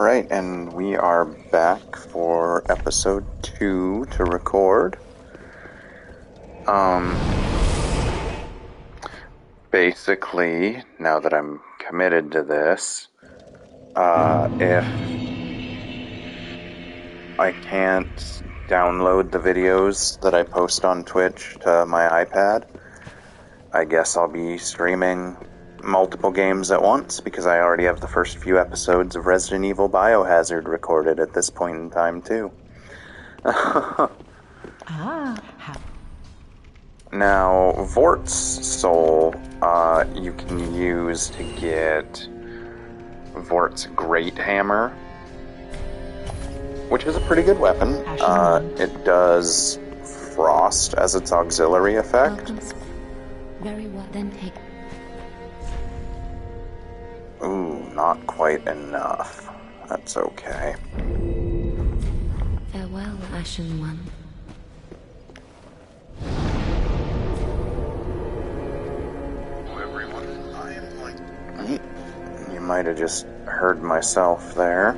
Right, and we are back for episode 2 to record. Basically, now that I'm committed to this, if I can't download the videos that I post on Twitch to my iPad, I guess I'll be streaming multiple games at once, because I already have the first few episodes of Resident Evil Biohazard recorded at this point in time, too. Now, Vort's Soul, you can use to get Vort's Great Hammer, which is a pretty good weapon. It does Frost as its auxiliary effect. Very well, then take. Ooh, not quite enough. That's okay. Farewell, Ashen One. You might have just heard myself there.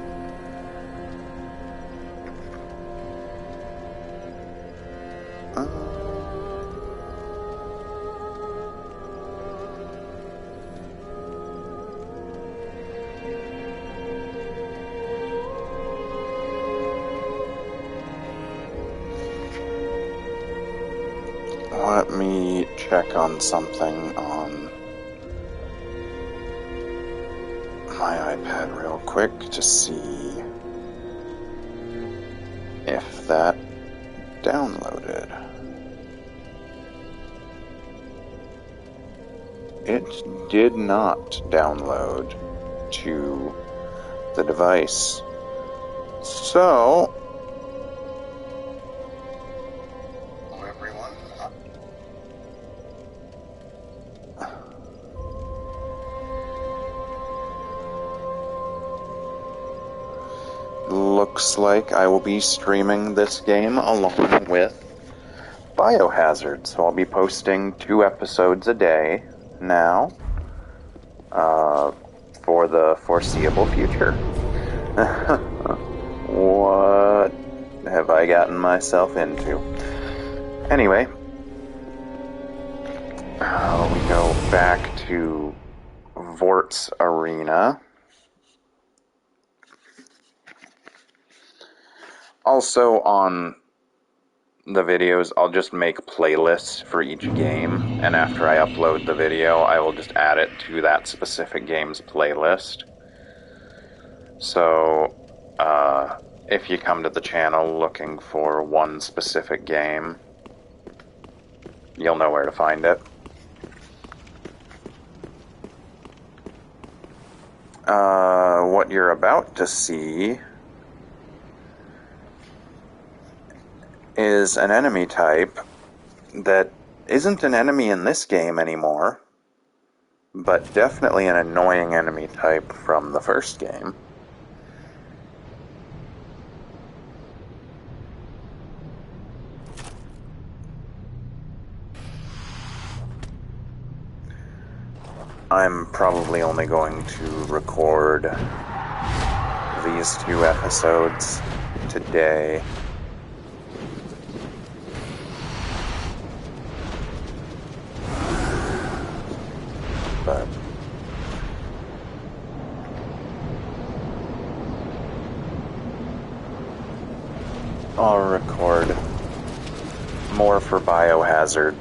Let me check on something on my iPad real quick to see if that downloaded. It did not download to the device. So, everyone, looks like I will be streaming this game along with Biohazard, so I'll be posting 2 episodes a day now, for the foreseeable future. What have I gotten myself into? Anyway, we go back to Vort's Arena. Also on the videos, I'll just make playlists for each game, and after I upload the video, I will just add it to that specific game's playlist. So, if you come to the channel looking for one specific game, you'll know where to find it. What you're about to see is an enemy type that isn't an enemy in this game anymore, but definitely an annoying enemy type from the first game. I'm probably only going to record these 2 episodes today. But I'll record more for Biohazard.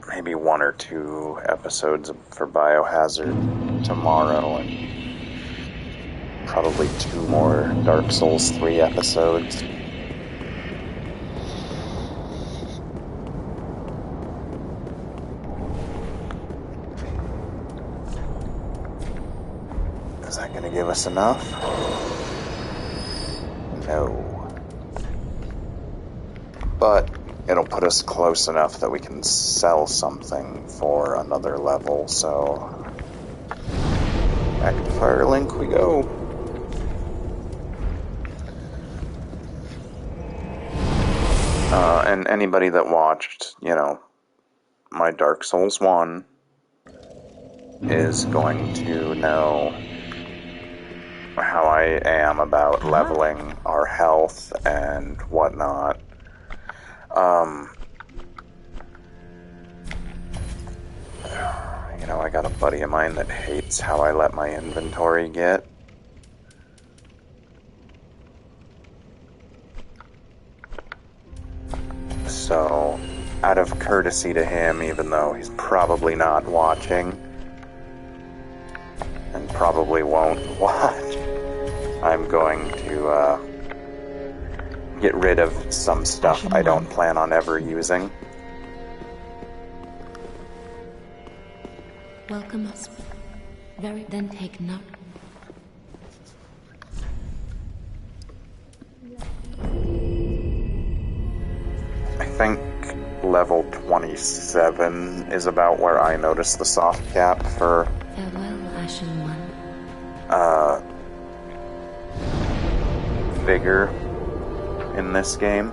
Maybe 1 or 2 episodes for Biohazard tomorrow, and probably 2 more Dark Souls 3 episodes. Is that gonna give us enough? No. But it'll put us close enough that we can sell something for another level, so back to Firelink we go. And anybody that watched, my Dark Souls 1 is going to know how I am about leveling our health and whatnot. You know, I got a buddy of mine that hates how I let my inventory get. So, out of courtesy to him, even though he's probably not watching, and probably won't watch, I'm going to get rid of some stuff I don't plan on ever using. Welcome us. Then take note. I think level 27 is about where I noticed the soft cap for Farewell, Ashen One. vigor in this game.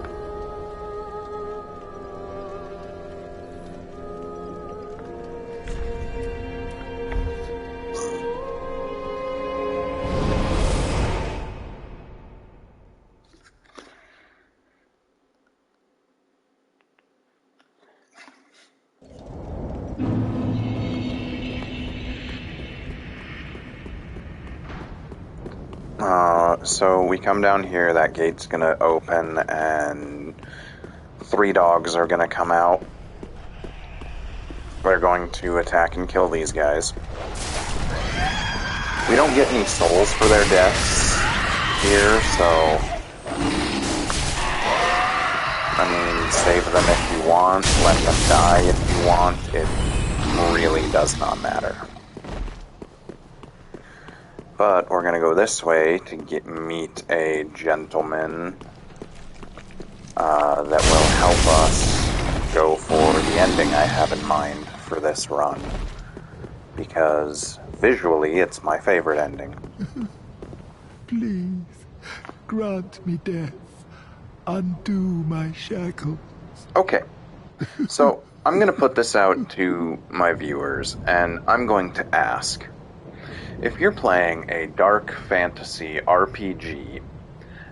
So we come down here, that gate's gonna open, and 3 dogs are gonna come out. They're going to attack and kill these guys. We don't get any souls for their deaths here, so... I mean, save them if you want, let them die if you want, it really does not matter. But we're gonna go this way to meet a gentleman that will help us go for the ending I have in mind for this run. Because visually, it's my favorite ending. Please, grant me death. Undo my shackles. Okay, so I'm gonna put this out to my viewers, and I'm going to ask, if you're playing a dark fantasy RPG,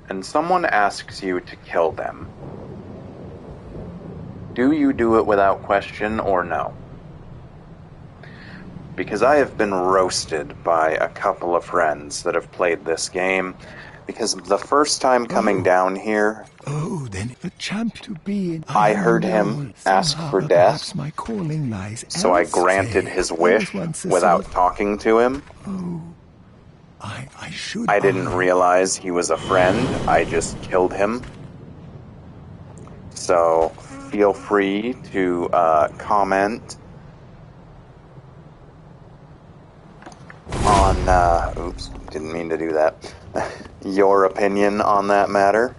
and someone asks you to kill them, do you do it without question or no? Because I have been roasted by a couple of friends that have played this game, because the first time coming down here, then a champ to be in. I heard him ask for death, my calling lies so I granted his wish without talking to him. I didn't realize he was a friend, I just killed him. So, feel free to comment on, oops, didn't mean to do that, your opinion on that matter.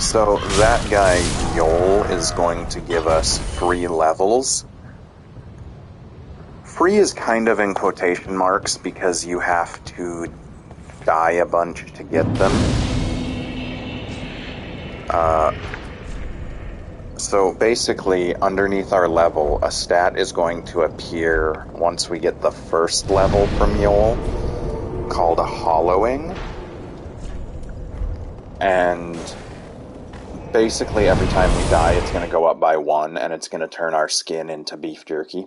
So that guy, Yol, is going to give us free levels. Free is kind of in quotation marks because you have to die a bunch to get them. So basically, underneath our level, a stat is going to appear once we get the first level from Yol, called a Hollowing. And basically, every time we die, it's going to go up by 1, and it's going to turn our skin into beef jerky.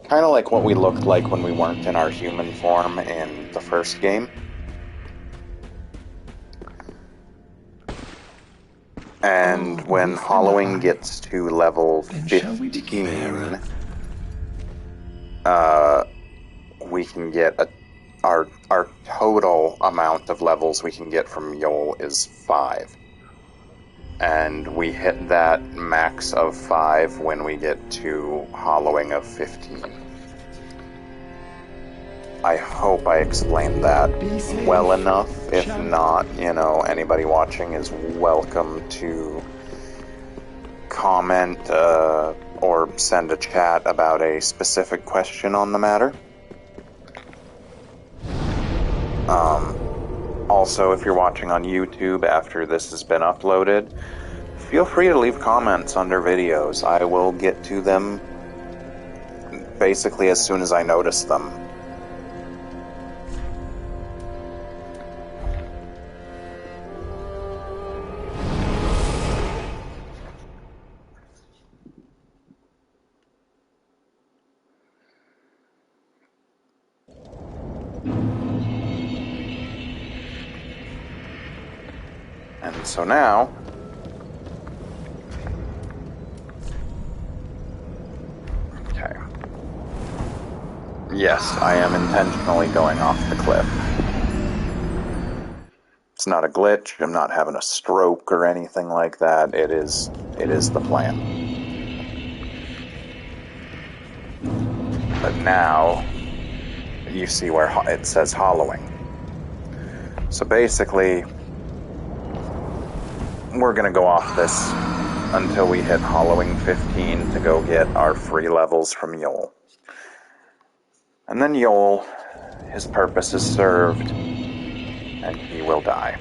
Kind of like what we looked like when we weren't in our human form in the first game. And when Hollowing gets to level 15, we can get our total amount of levels we can get from Yol is 5. And we hit that max of 5 when we get to Hollowing of 15. I hope I explained that well enough. If not, you know, anybody watching is welcome to comment or send a chat about a specific question on the matter. Also, if you're watching on YouTube after this has been uploaded, feel free to leave comments under videos. I will get to them basically as soon as I notice them. And so now, okay. Yes, I am intentionally going off the cliff. It's not a glitch, I'm not having a stroke or anything like that. It is the plan. But now, you see where it says hollowing. So basically, we're going to go off this until we hit Hollowing 15 to go get our free levels from Yoel. And then Yoel, his purpose is served, and he will die.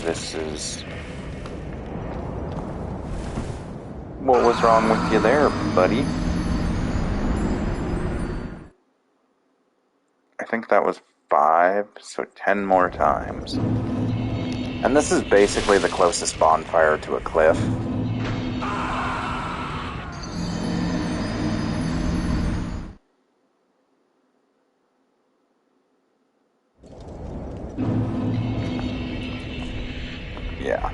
This is... What was wrong with you there, buddy? I think that was 5, so 10 more times. And this is basically the closest bonfire to a cliff. Yeah.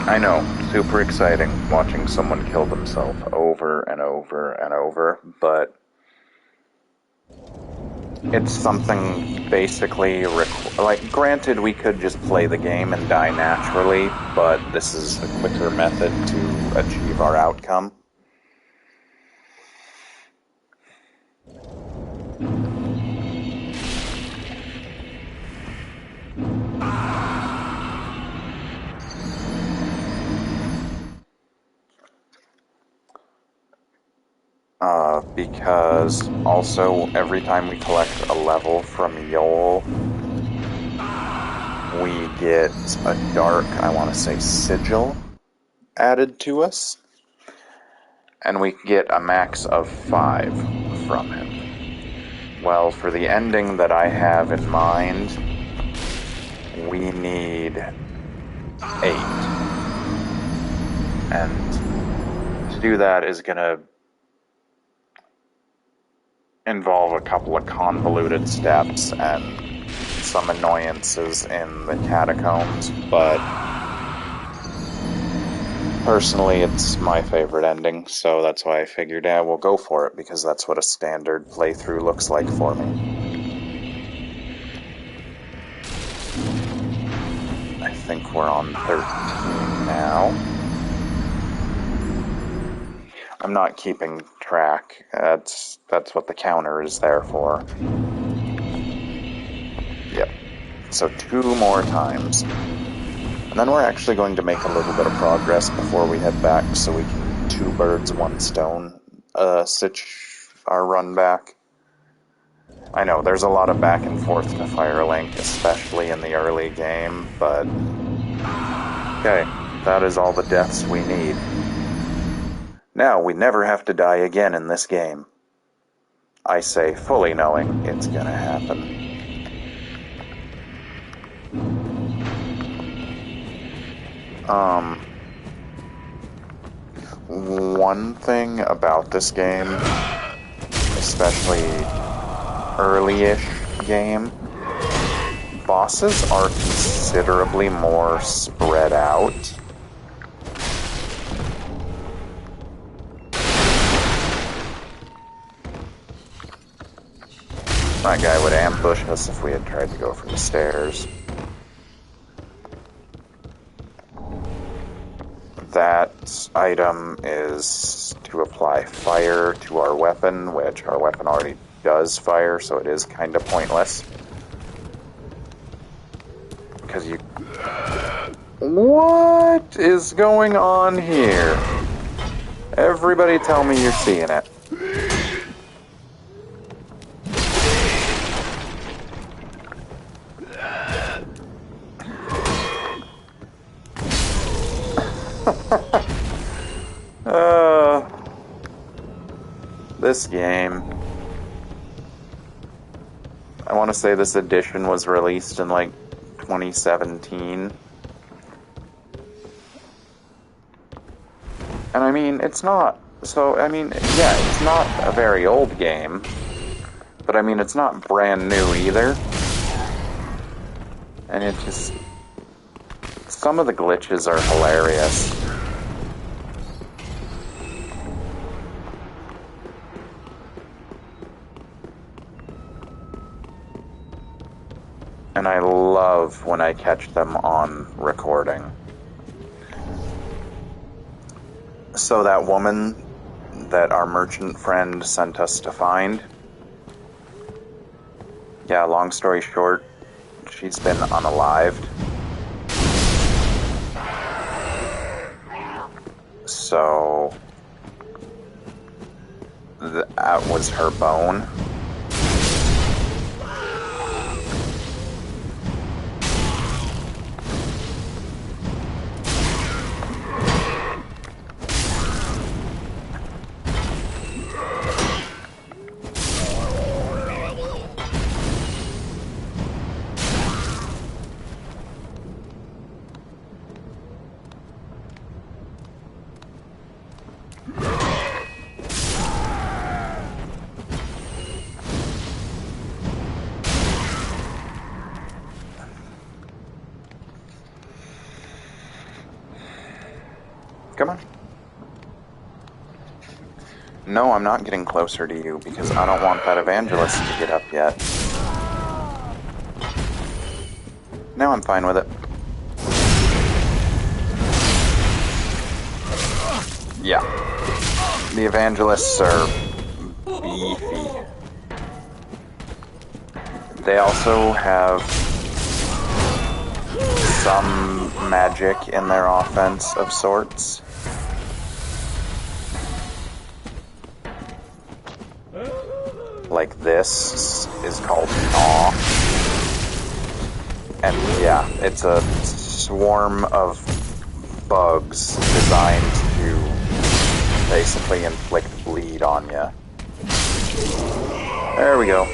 I know, super exciting watching someone kill themselves over and over and over, but it's something basically, like, granted we could just play the game and die naturally, but this is a quicker method to achieve our outcome. Because also every time we collect a level from Yoel, we get a dark, I want to say, sigil added to us, and we get a max of 5 from him. Well, for the ending that I have in mind, we need 8. And to do that is going to involve a couple of convoluted steps and some annoyances in the catacombs, but personally it's my favorite ending, so that's why I figured, yeah, we'll go for it, because that's what a standard playthrough looks like for me. I think we're on 13 now. I'm not keeping track. That's what the counter is there for. Yep. So 2 more times. And then we're actually going to make a little bit of progress before we head back, so we can 2 birds, 1 stone stitch our run back. I know, there's a lot of back and forth to Firelink, especially in the early game, but... okay, that is all the deaths we need. Now, we never have to die again in this game. I say, fully knowing it's gonna happen. One thing about this game especially early-ish game, bosses are considerably more spread out. That guy would ambush us if we had tried to go for the stairs. That item is to apply fire to our weapon, which our weapon already does fire, so it is kind of pointless. Because you... What is going on here? Everybody tell me you're seeing it. This game. I want to say this edition was released in like 2017. And I mean, it's not, so, I mean, yeah, it's not a very old game, but I mean, it's not brand new either. And it just, some of the glitches are hilarious. And I love when I catch them on recording. So that woman that our merchant friend sent us to find, yeah, long story short, she's been unalived. So that was her bone. Come on. No, I'm not getting closer to you because I don't want that evangelist to get up yet. No, I'm fine with it. Yeah. The evangelists are beefy. They also have some magic in their offense of sorts. Like this is called Gnaw. And yeah, it's a swarm of bugs designed to basically inflict bleed on you. There we go.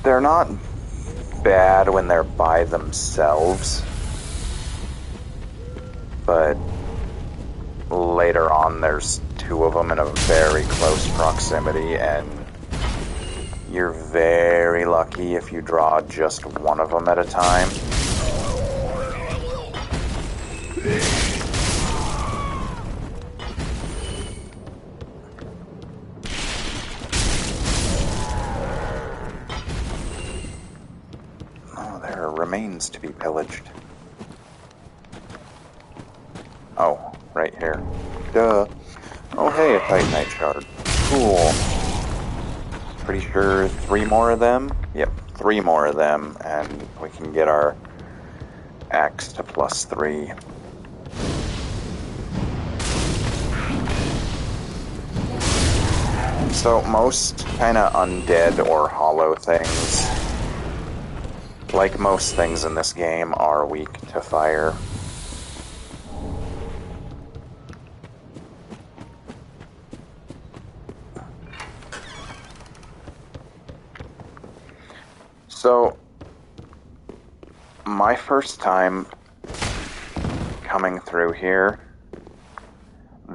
They're not bad when they're by themselves, but later on there's two of them in a very close proximity, and you're very lucky if you draw just one of them at a time. Oh, there are remains to be pillaged. Oh, right here. Duh. Oh, hey, a Titanite shard. Cool. Pretty sure 3 more of them? Yep, 3 more of them, and we can get our axe to +3. So, most kind of undead or hollow things, like most things in this game, are weak to fire. So, my first time coming through here,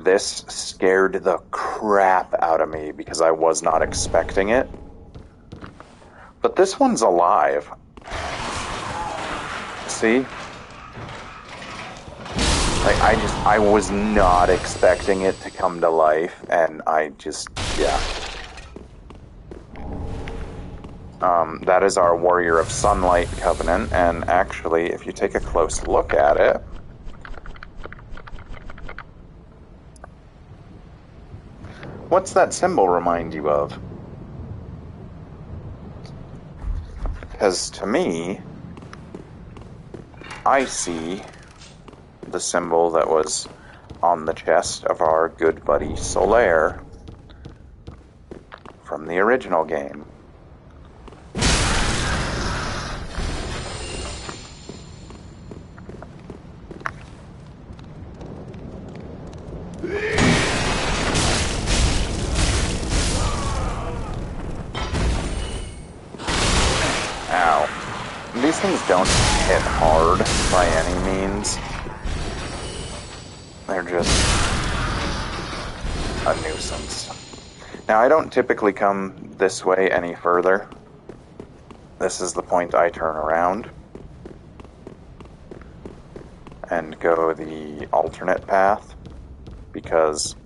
this scared the crap out of me because I was not expecting it. But this one's alive. See? Like, I was not expecting it to come to life, and yeah. That is our Warrior of Sunlight Covenant, and actually, if you take a close look at it, what's that symbol remind you of? Because to me, I see the symbol that was on the chest of our good buddy Solaire from the original game. Ow. These things don't hit hard by any means. They're just a nuisance. Now, I don't typically come this way any further. This is the point I turn around and go the alternate path, because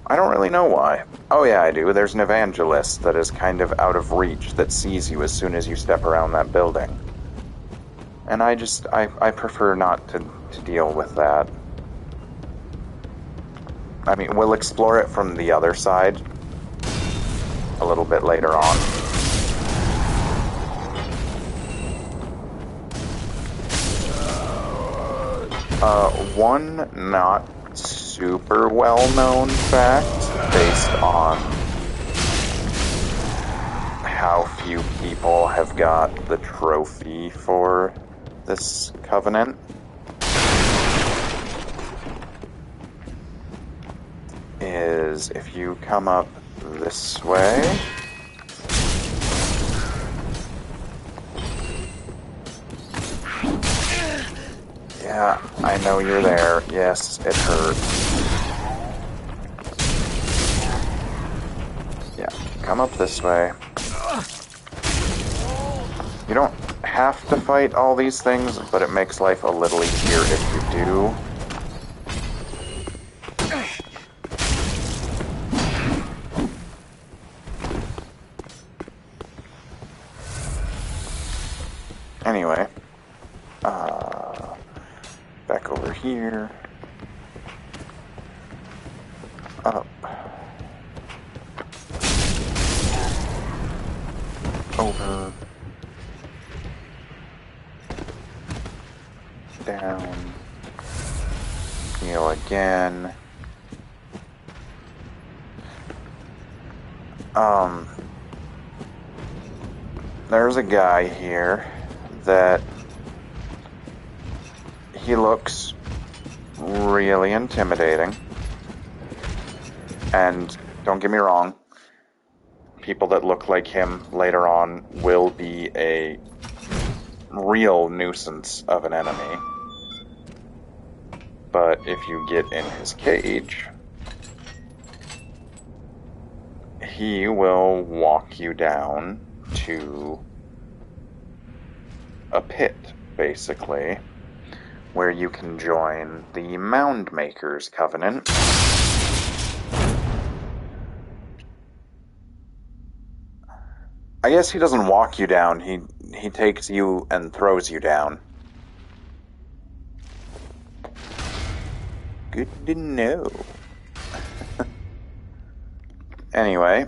I don't really know why. Oh yeah, I do. There's an evangelist that is kind of out of reach that sees you as soon as you step around that building. And I prefer not to deal with that. I mean, we'll explore it from the other side a little bit later on. One not super well-known fact, based on how few people have got the trophy for this covenant, is if you come up this way, yeah, I know you're there. Yes, it hurt. Yeah, come up this way. You don't have to fight all these things, but it makes life a little easier if you do. Anyway, back over here, up, over, down, heal again. There's a guy here that he looks really intimidating. And don't get me wrong, people that look like him later on will be a real nuisance of an enemy. But if you get in his cage, he will walk you down to a pit, basically, where you can join the Mound Makers Covenant. I guess he doesn't walk you down, he takes you and throws you down. Good to know. Anyway,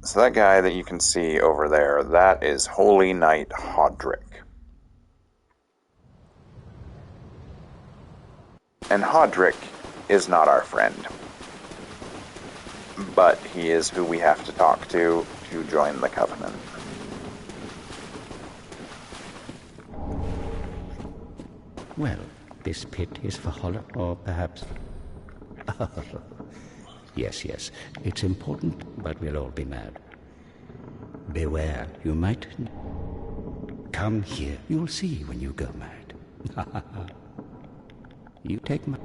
so that guy that you can see over there, that is Holy Knight Hodrick. And Hodrick is not our friend, but he is who we have to talk to join the Covenant. Well, this pit is for Holler, or perhaps... Yes, it's important, but we'll all be mad. Beware, you might... Come here, you'll see when you go mad. You take my...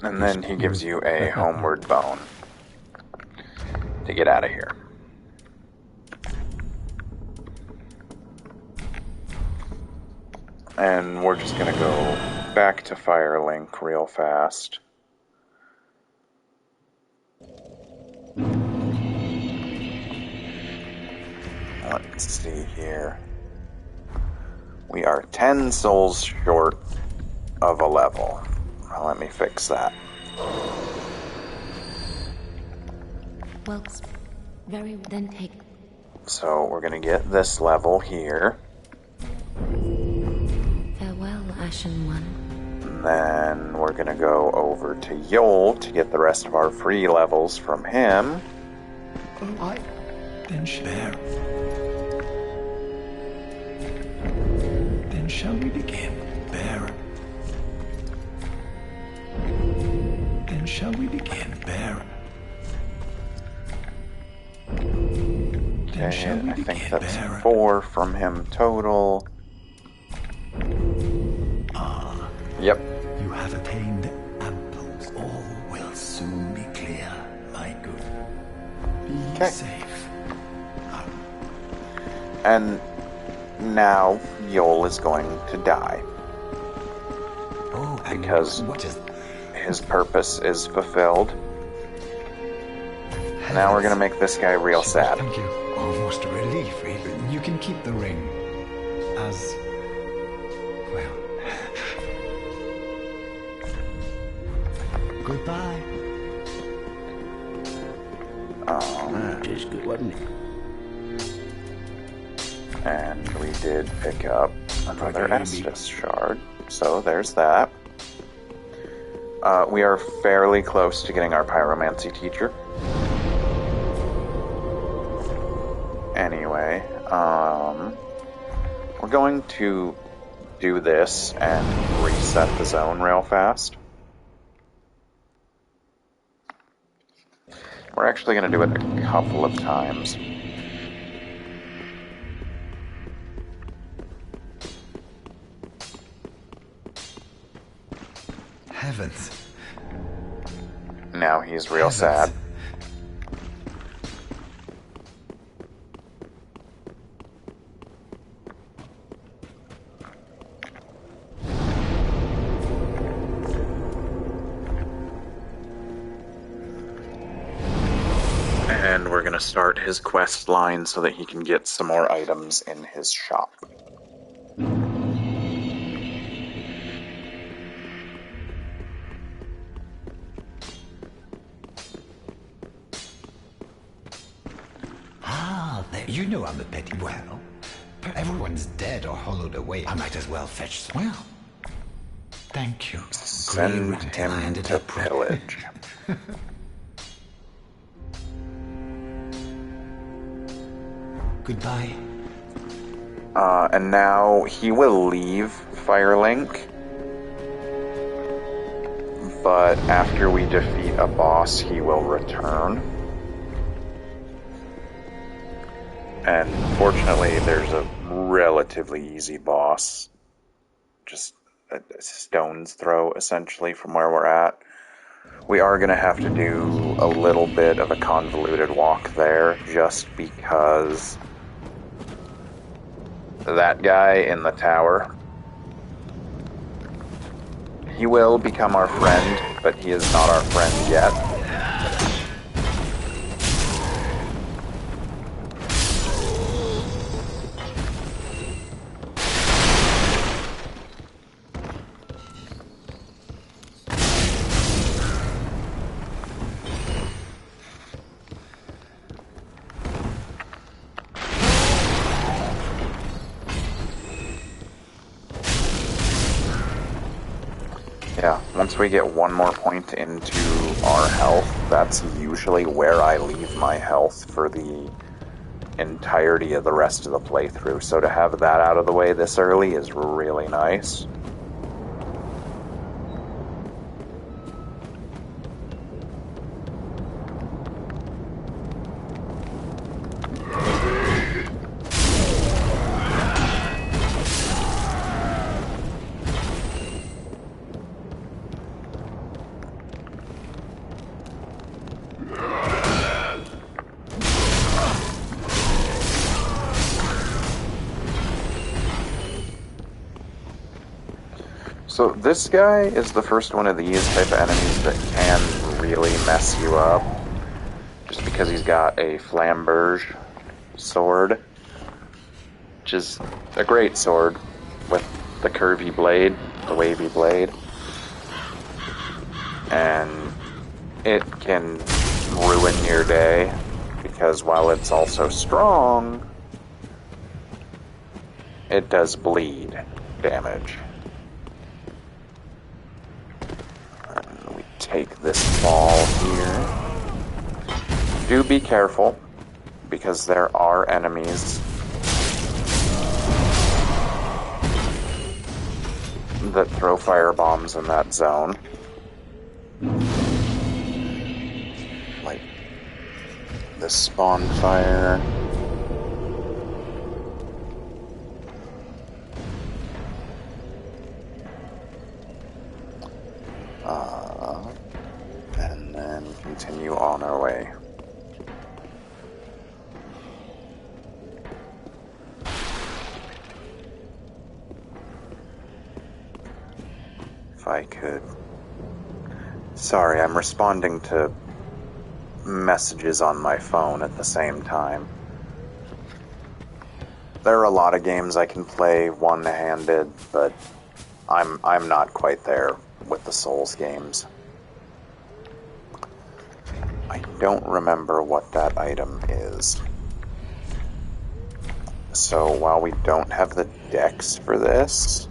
And then he gives you a homeward bone to get out of here. And we're just gonna go back to Firelink real fast. Let's see here. We are 10 souls short of a level. Well, let me fix that. Well, very then take. So we're gonna get this level here. Farewell, Ashen One. And then we're gonna go over to Yol to get the rest of our free levels from him. Oh, then shall we begin, Baron? Then shall we begin, Baron? Then shall we I think begin, that's Baron? 4 from him total. Yep. You have attained ample. All will soon be clear, my good. Be safe. And now Yol is going to die. Oh, because his purpose is fulfilled. Now we're gonna make this guy real sad. Thank you. Almost a relief, really. You can keep the ring as well. Goodbye. It is good, wasn't it? And we did pick up another Estus shard, so there's that. We are fairly close to getting our pyromancy teacher. Anyway, we're going to do this and reset the zone real fast. We're actually going to do it a couple of times. Heavens. Now he's real sad. And we're going to start his quest line so that he can get some more items in his shop. You know I'm a petty. Well, everyone's dead or hollowed away. I might as well fetch some. Well, thank you. Send him to pillage. Goodbye. And now he will leave Firelink. But after we defeat a boss, he will return. And fortunately, there's a relatively easy boss. Just a stone's throw, essentially, from where we're at. We are going to have to do a little bit of a convoluted walk there, just because that guy in the tower, he will become our friend, but he is not our friend yet. Yeah, once we get one more point into our health, that's usually where I leave my health for the entirety of the rest of the playthrough. So to have that out of the way this early is really nice. So this guy is the first one of these type of enemies that can really mess you up. Just because he's got a flamberge sword. Which is a great sword with the curvy blade, the wavy blade. And it can ruin your day, because while it's also strong, it does bleed damage. And we take this ball here. Do be careful, because there are enemies that throw fire bombs in that zone. Like this spawn fire. And then continue on our way. If I could... Sorry, I'm responding to messages on my phone at the same time. There are a lot of games I can play one-handed, but I'm not quite there with the Souls games. I don't remember what that item is. So while we don't have the dex for this,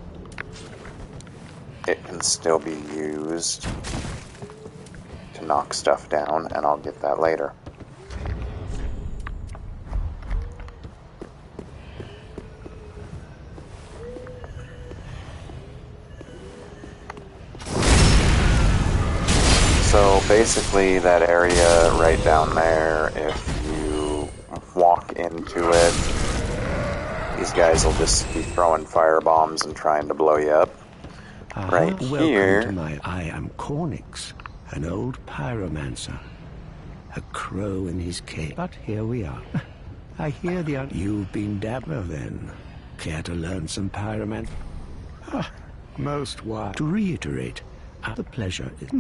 it can still be used to knock stuff down, and I'll get that later. So basically that area right down there, if you walk into it, these guys will just be throwing fire bombs and trying to blow you up. Right here. Welcome to I am Cornix, an old pyromancer. A crow in his cave. But here we are. I hear you've been dapper then. Care to learn some pyromancy? Most wise. To reiterate, the pleasure is...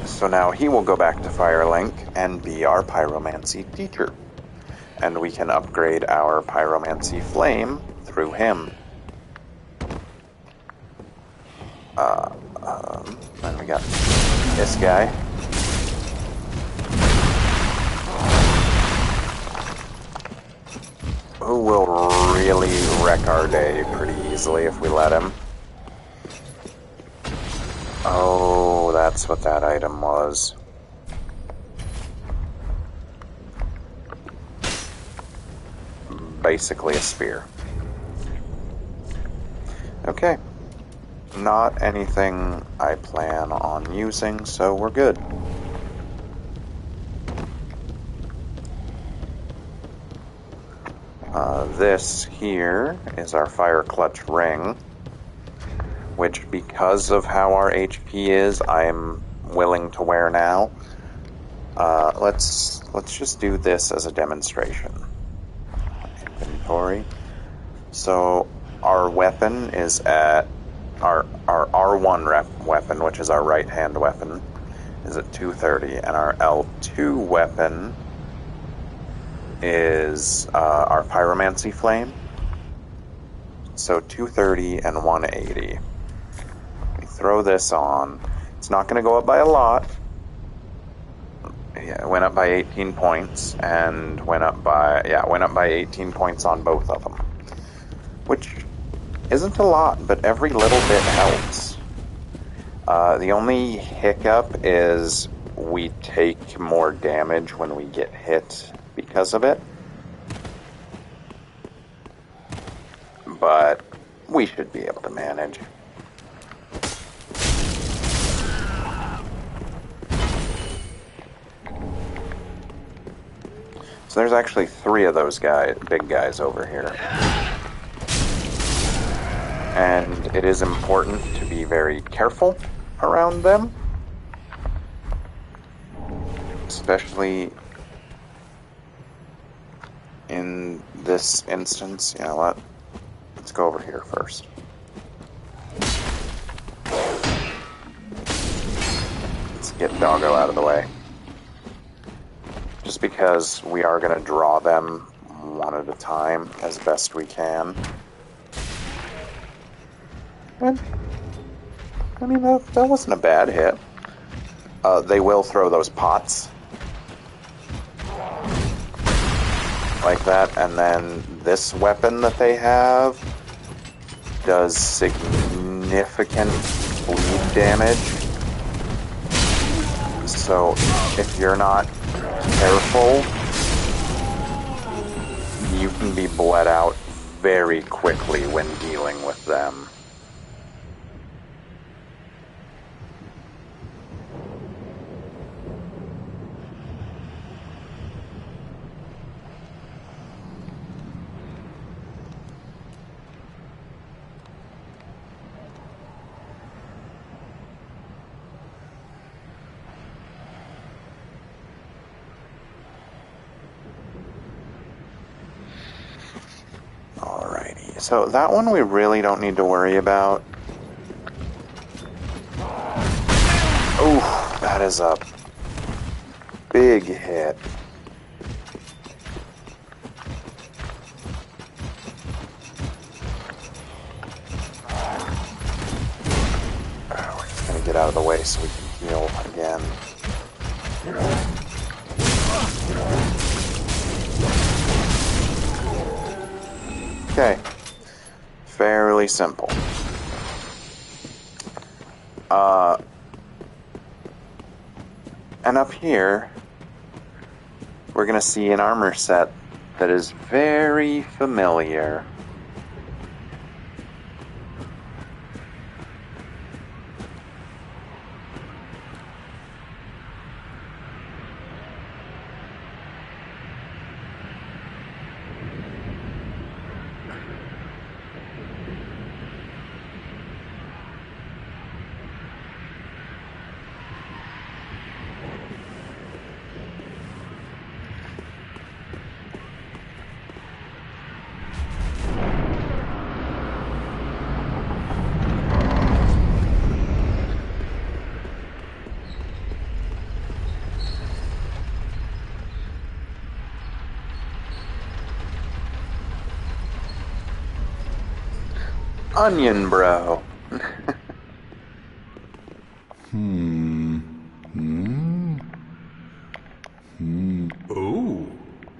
So now he will go back to Firelink and be our pyromancy teacher. And we can upgrade our pyromancy flame through him. Then we got this guy. Who will really wreck our day pretty easily if we let him. Oh, that's what that item was. Basically a spear. Okay. Not anything I plan on using, so we're good. This here is our fire clutch ring, which, because of how our HP is, I'm willing to wear now. Let's just do this as a demonstration. Inventory. So our weapon is at our R1 weapon, which is our right hand weapon, is at 230, and our L2 weapon is our pyromancy flame. So 230 and 180. We throw this on. It's not going to go up by a lot. Yeah, it went up by 18 points, and went up by 18 points on both of them, which isn't a lot, but every little bit helps. The only hiccup is we take more damage when we get hit because of it. But we should be able to manage. So there's actually 3 of those big guys over here. And it is important to be very careful around them. Especially in this instance. You know what? Let's go over here first. get Doggo out of the way. Just because we are going to draw them one at a time as best we can. And, I mean, that wasn't a bad hit. They will throw those pots. Like that, and then this weapon that they have does significant bleed damage. So if you're not careful, you can be bled out very quickly when dealing with them. So that one we really don't need to worry about. Ooh, that is a big hit. We're just gonna get out of the way so we can heal again. Okay. Fairly simple. And up here, we're going to see an armor set that is very familiar. Onion bro. Oh,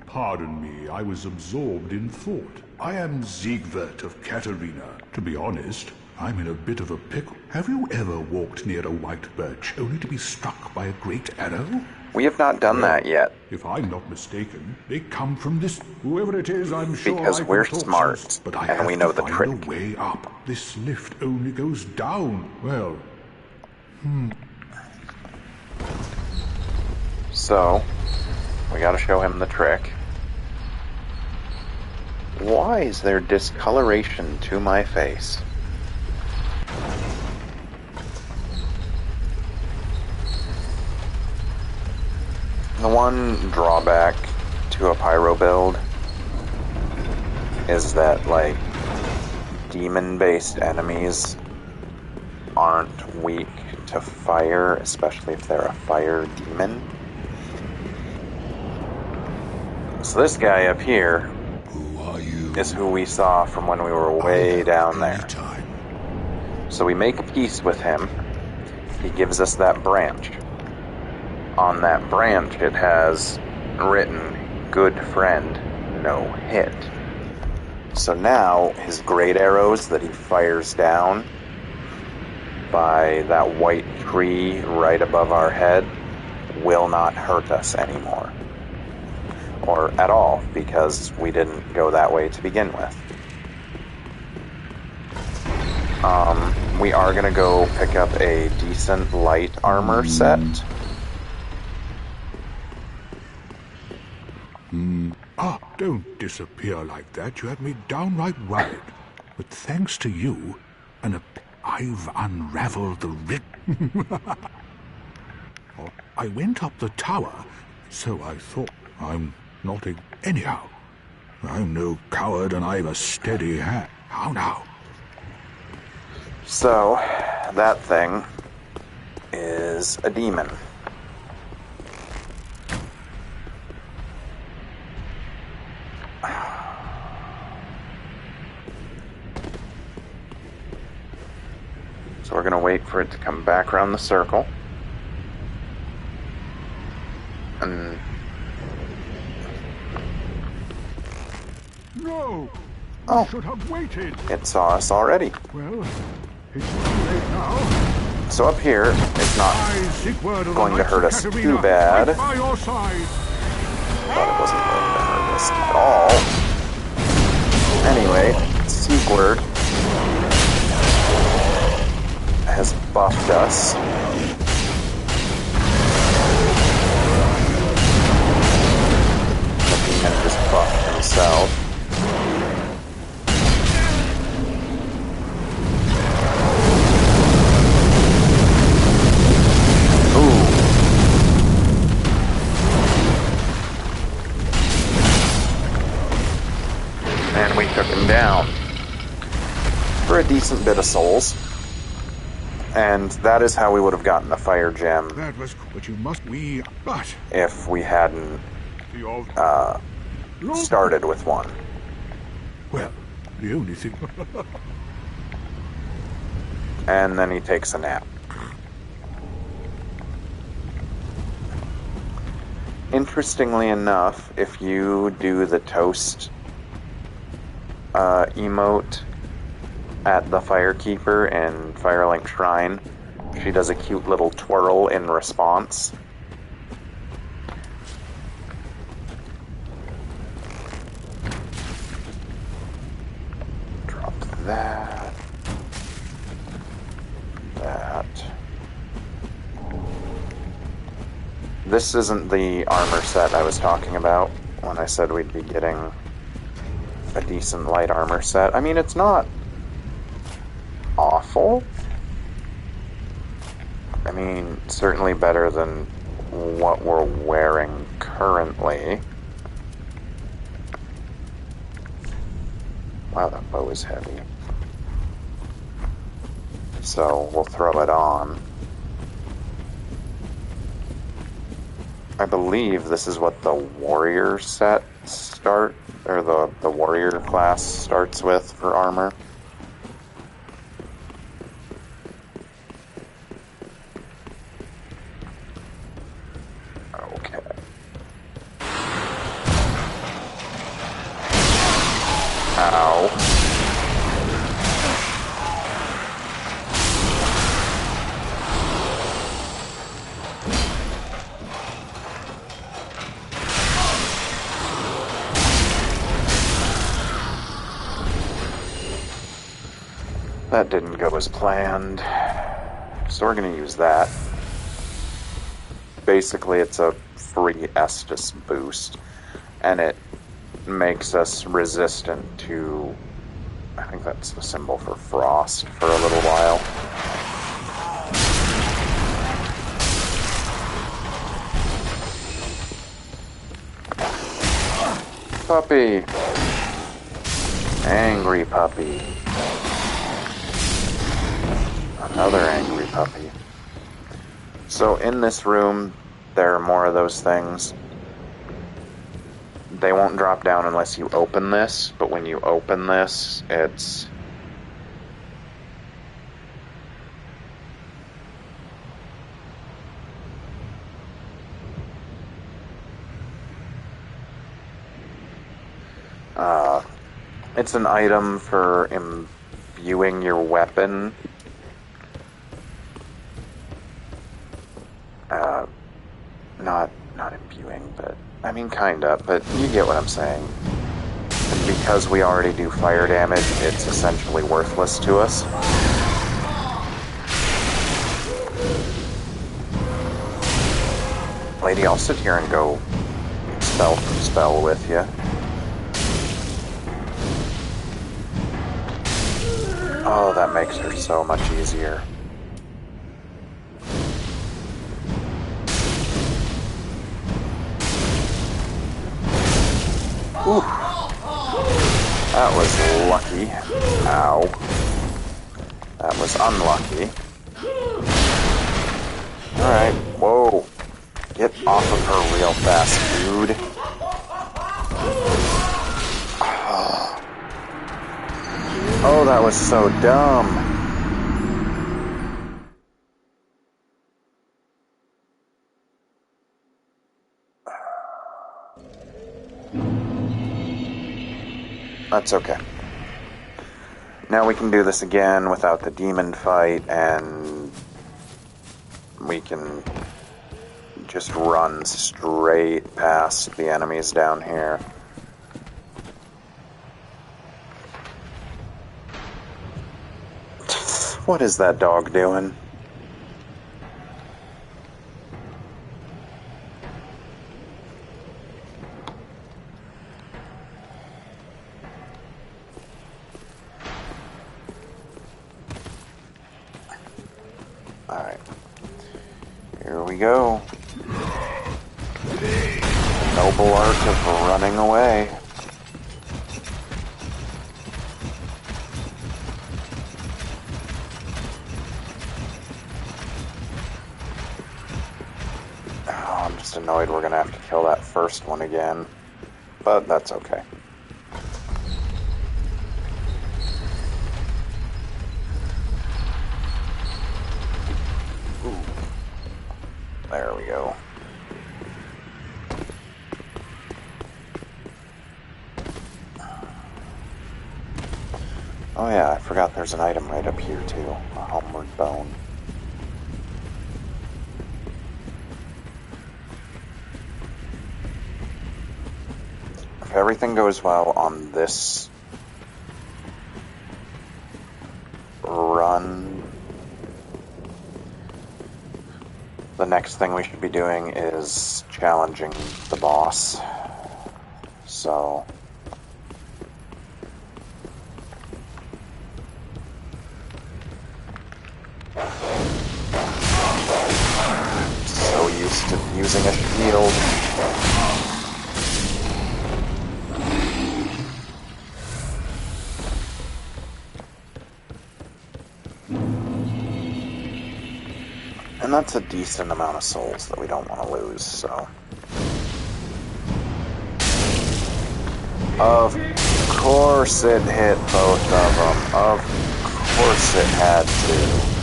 pardon me, I was absorbed in thought. I am Siegwart of Katarina. To be honest, I'm in a bit of a pickle. Have you ever walked near a white birch only to be struck by a great arrow? We have not done that yet. If I'm not mistaken, they come from this. Whoever it is, I'm sure. Because we're smart, but I and have we know to the find trick. a way up. This lift only goes down. Well, So, we gotta show him the trick. Why is there discoloration to my face? The one drawback to a pyro build is that, like, demon-based enemies aren't weak to fire, especially if they're a fire demon. So this guy up here who are you? is who we saw from when we were way down there. So we make peace with him. He gives us that branch. On that branch it has written, "Good friend, no hit." So now his great arrows that he fires down by that white tree right above our head will not hurt us anymore. Or at all, because we didn't go that way to begin with. We are going to go pick up a decent light armor set. Ah, don't disappear like that. You had me downright worried. But thanks to you, I've unraveled the riddle. I went up the tower, so I thought. I'm not anyhow. I'm no coward, and I've a steady hand. How now? So, that thing is is a demon. So we're going to wait for it to come back around the circle. And... No! Oh. You should have waited. It saw us already. Well, it's too late now. So up here, it's not Siegward of going to the hurt Knights us of too Catarina, bad. right by your side. Thought it wasn't going to hurt us at all. Anyway, Siegward has buffed us. The demon just buffed himself. And we took him down for a decent bit of souls. And that is how we would have gotten a fire gem. That was, but you must but if we hadn't started with one. Well, the only thing. And then he takes a nap. Interestingly enough, if you do the toast emote at the Firekeeper in Firelink Shrine, she does a cute little twirl in response. Drop that. That. This isn't the armor set I was talking about when I said we'd be getting a decent light armor set. I mean, it's not awful. I mean, certainly better than what we're wearing currently. Wow, that bow is heavy. So, we'll throw it on. I believe this is what the warrior set start, or the warrior class starts with for armor. Okay. Ow. That didn't go as planned, so we're going to use that. Basically, it's a free Estus boost, and it makes us resistant to, I think that's the symbol for frost, for a little while. Puppy! Angry puppy. Another angry puppy. So in this room, there are more of those things. They won't drop down unless you open this, but when you open this, it's... it's an item for imbuing your weapon. Not imbuing, but I mean kinda, but you get what I'm saying. And because we already do fire damage, it's essentially worthless to us. Lady, I'll sit here and go spell for spell with you. Oh, that makes her so much easier. Ooh. That was lucky. Ow. That was unlucky. Alright. Alright, whoa. Get off of her real fast, dude. Oh, that was so dumb. That's okay. Now we can do this again without the demon fight, and we can just run straight past the enemies down here. What is that dog doing? Alright. Here we go. Noble art of running away. Oh, I'm just annoyed we're gonna have to kill that first one again. But that's okay. Ooh. There we go. Oh yeah, I forgot there's an item right up here too. A homeward bone. If everything goes well on this run, the next thing we should be doing is challenging the boss. So used to using a shield. And that's a decent amount of souls that we don't want to lose, so. Of course it hit both of them. Of course it had to.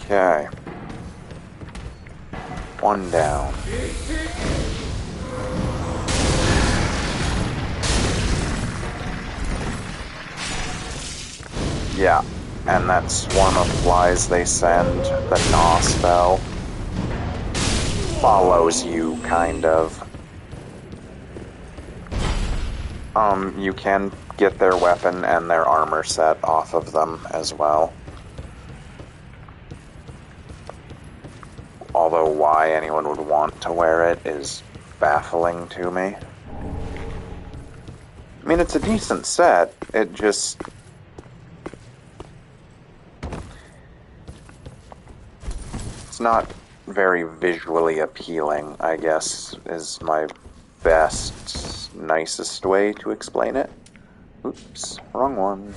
Okay. One down. Yeah, and that swarm of flies they send, the Gnaw spell, follows you, kind of. You can get their weapon and their armor set off of them as well. Although why anyone would want to wear it is baffling to me. I mean, it's a decent set, it just... it's not very visually appealing, I guess, is my best, nicest way to explain it. Oops, wrong one.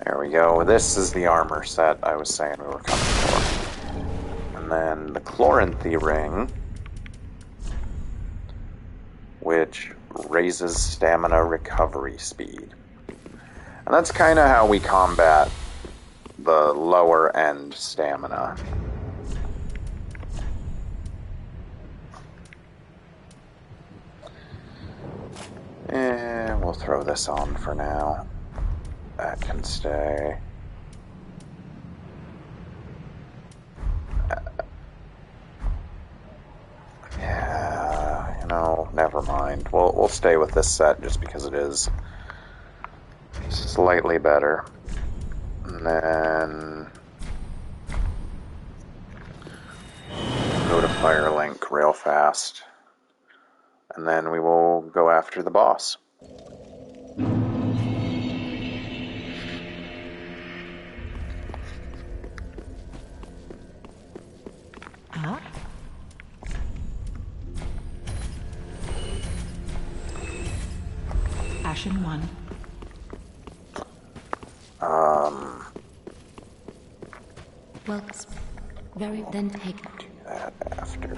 There we go. This is the armor set I was saying we were coming for. And then the Chloranthy ring, which raises stamina recovery speed. And that's kind of how we combat the lower end stamina. We'll throw this on for now. That can stay. Yeah, you know, never mind. We'll stay with this set just because it is slightly better. And then go to Firelink up real fast, and then we will go after the boss. Ashen 1. Well, very then take it. Do that after.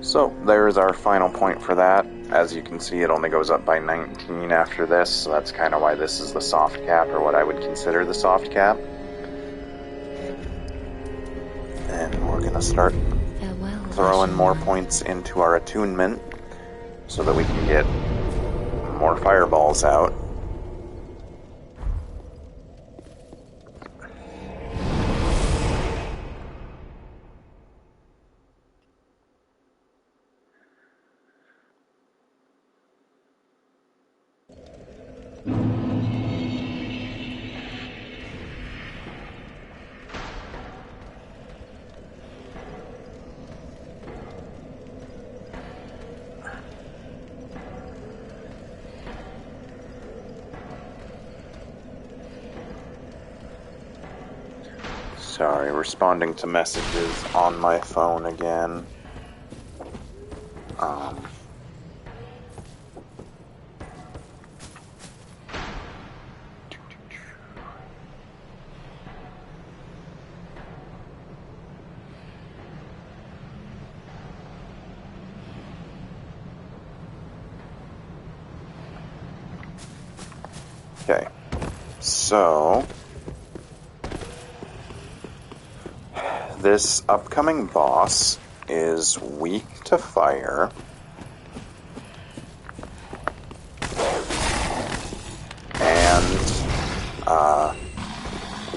So, there's our final point for that. As you can see, it only goes up by 19 after this, so that's kind of why this is the soft cap, or what I would consider the soft cap. And we're going to start Farewell, throwing Ashen more One. points into our attunement so that we can get more fireballs out. Sorry, responding to messages on my phone again. Okay, so this upcoming boss is weak to fire, and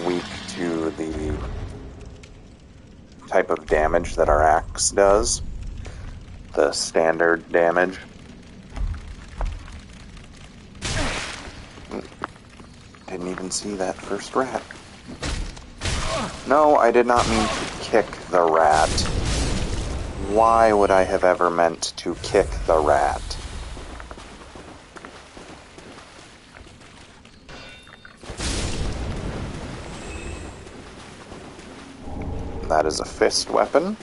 weak to the type of damage that our axe does, the standard damage. Didn't even see that first rat. No, I did not mean to kick the rat. Why would I have ever meant to kick the rat? That is a fist weapon.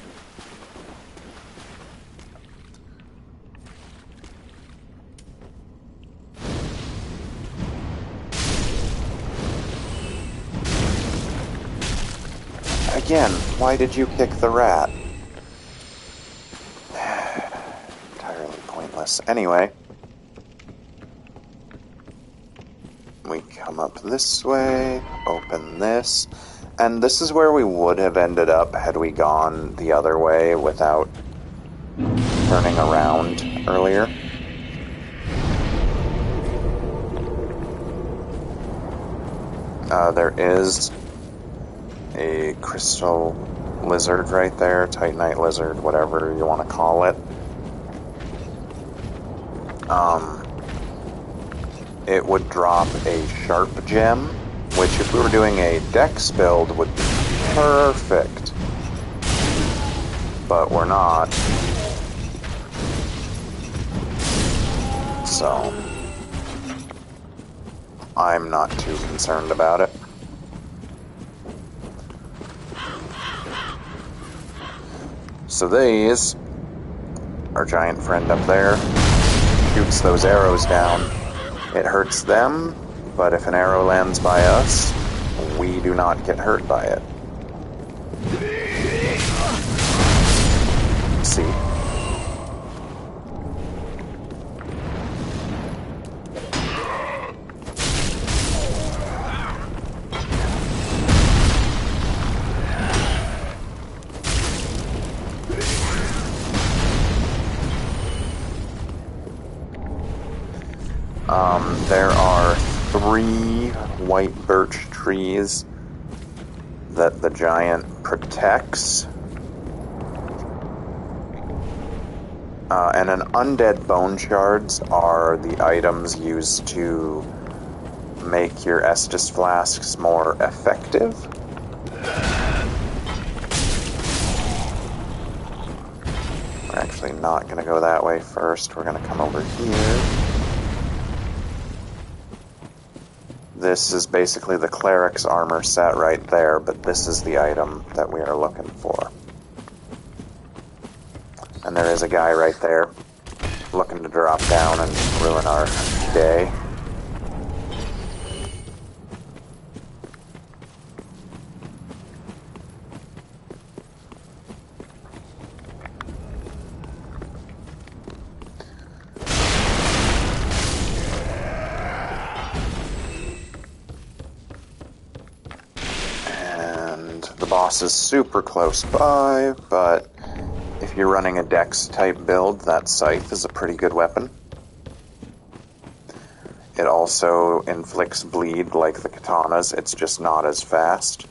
Again, why did you kick the rat? Entirely pointless. Anyway, we come up this way, open this, and this is where we would have ended up had we gone the other way without turning around earlier. There is a crystal lizard right there, Titanite lizard, whatever you want to call it. It would drop a sharp gem, which if we were doing a dex build would be perfect. But we're not. So I'm not too concerned about it. So these, our giant friend up there, shoots those arrows down. It hurts them, but if an arrow lands by us, we do not get hurt by it. See? There are 3 white birch trees that the giant protects. And an undead bone shards are the items used to make your Estus flasks more effective. We're actually not going to go that way first. We're going to come over here. This is basically the cleric's armor set right there, but this is the item that we are looking for. And there is a guy right there looking to drop down and ruin our day. The boss is super close by, but if you're running a Dex-type build, that scythe is a pretty good weapon. It also inflicts bleed like the katanas, it's just not as fast.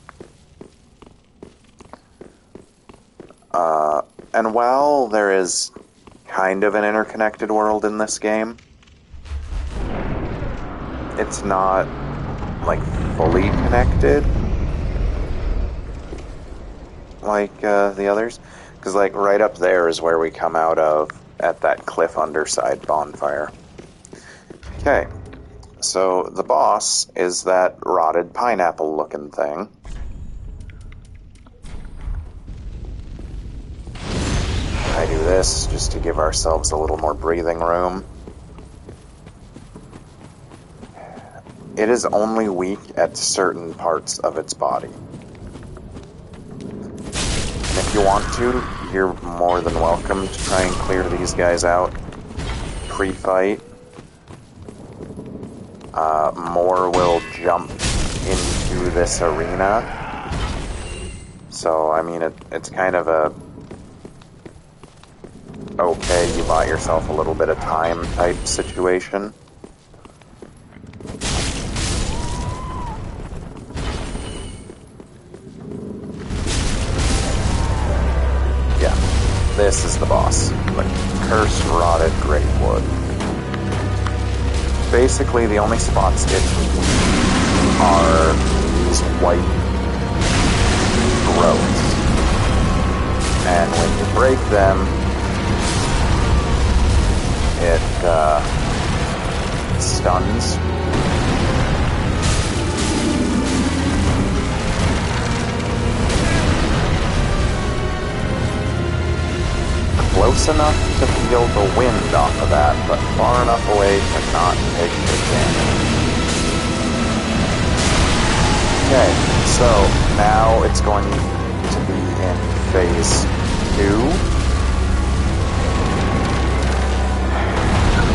And while there is kind of an interconnected world in this game, it's not, like, fully connected like the others, because like right up there is where we come out of at that cliff underside bonfire. Okay, so the boss is that rotted pineapple looking thing. I do this just to give ourselves a little more breathing room. It is only weak at certain parts of its body. If you want to, you're more than welcome to try and clear these guys out pre-fight. More will jump into this arena. So, I mean, it's kind of a okay, you bought yourself a little bit of time type situation. This is the boss, the Cursed Rotted Greatwood. Basically, the only spots it's weak are these white growths. And when you break them, it stuns. Close enough to feel the wind off of that, but far enough away to not take the damage. Okay, so now it's going to be in phase 2,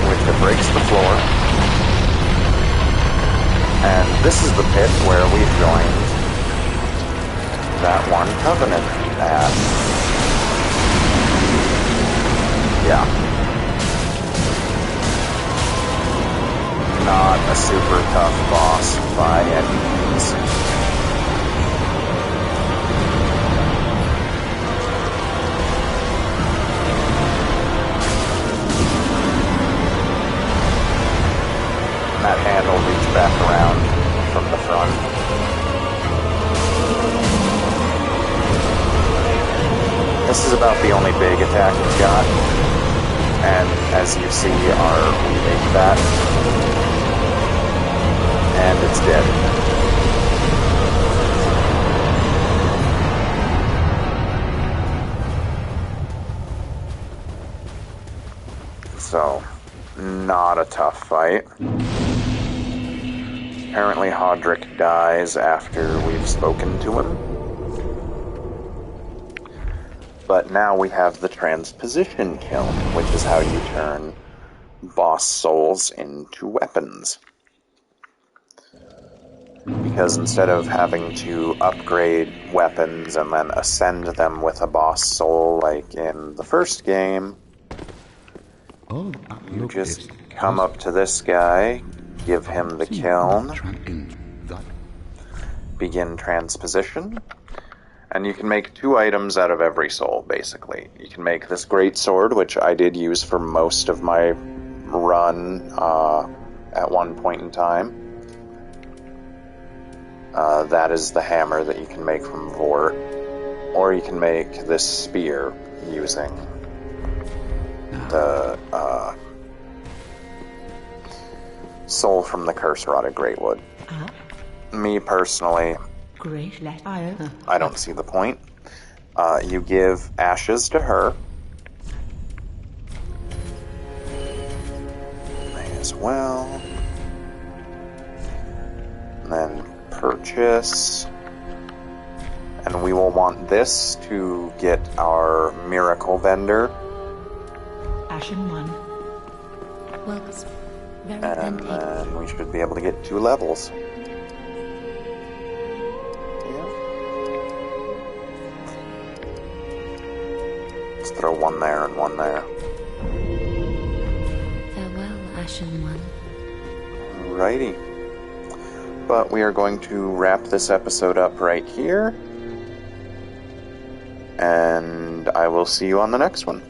which it breaks the floor. And this is the pit where we joined that one Covenant at. Yeah. Not a super tough boss by any means. That hand will reach back around from the front. This is about the only big attack it's got. And as you see, we make that, and it's dead. So, not a tough fight. Apparently Hodrick dies after we've spoken to him. But now we have the transposition kiln, which is how you turn boss souls into weapons. Because instead of having to upgrade weapons and then ascend them with a boss soul like in the first game, you just come up to this guy, give him the kiln, begin transposition, and you can make 2 items out of every soul, basically. You can make this great sword, which I did use for most of my run at one point in time. That is the hammer that you can make from Vort. Or you can make this spear using the soul from the curse rotted Greatwood. Me personally, I don't see the point. You give ashes to her. May as well. And then purchase. And we will want this to get our miracle vendor. Ashen 1. Welcome. Very And then then we should be able to get 2 levels. Let's throw 1 there and 1 there. farewell, Ashen One. Alrighty. But we are going to wrap this episode up right here. And I will see you on the next one.